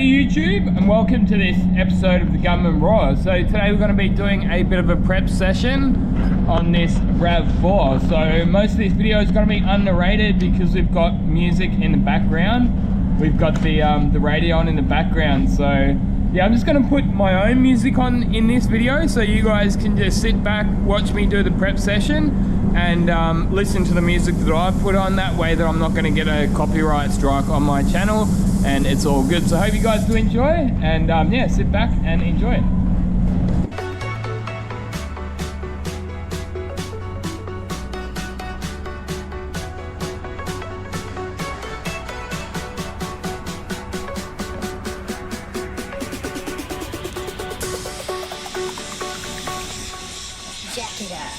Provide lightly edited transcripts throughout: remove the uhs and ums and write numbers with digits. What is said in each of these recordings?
YouTube, and welcome to this episode of the Gunman Raw. So today we're going to be doing a bit of a prep session on this RAV4. So most of this video is going to be unnarrated because we've got music in the background. We've got the radio on in the background. So yeah, I'm just going to put my own music on in this video so you guys can just sit back, watch me do the prep session and listen to the music that I put on. That way that I'm not going to get a copyright strike on my channel, and it's all good. So I hope you guys do enjoy, and yeah, sit back and enjoy it. Jack it up.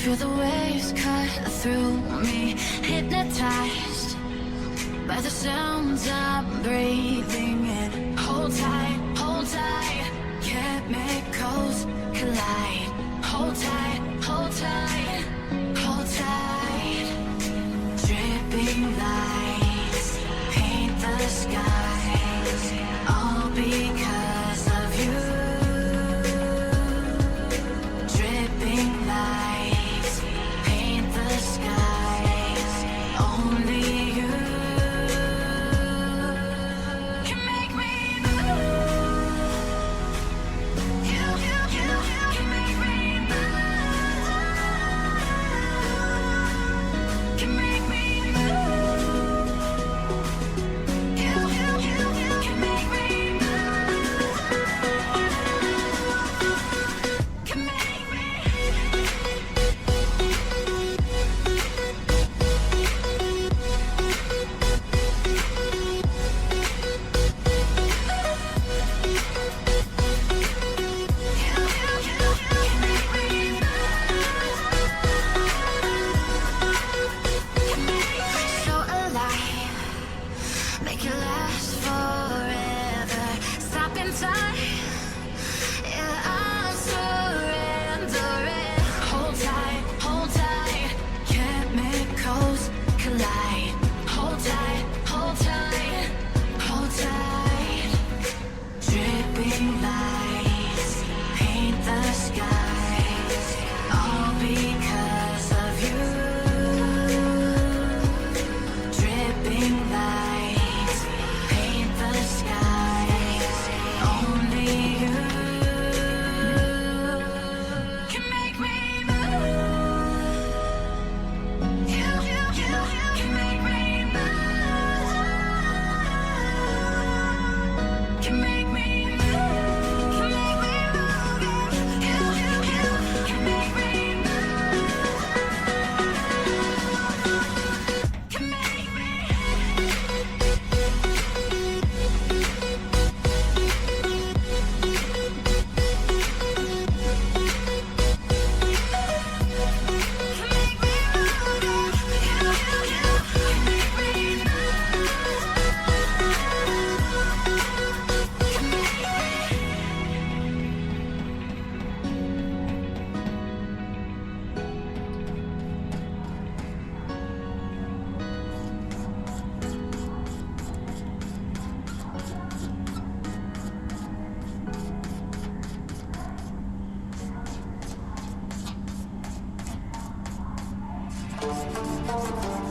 Feel the waves cut through me, hypnotized by the sounds I'm breathing in. Hold tight, chemicals collide. Hold tight, hold tight, hold tight. Dripping lights paint the skies, all because of you. Dripping lights paint the skies, only you can make me move. You can make me move. Can make me move. You can make me move. Can make me. So alive, make it last forever. Stop in time, yeah, I'm surrendering. Hold tight, chemicals collide. Hold tight, hold tight, hold tight. Dripping lights paint the skies, all because of you. Dripping lights paint the skies, only you can make me move. You can make me move. Can make me move. Can make me move. You can make me move. Can make me. Thank you.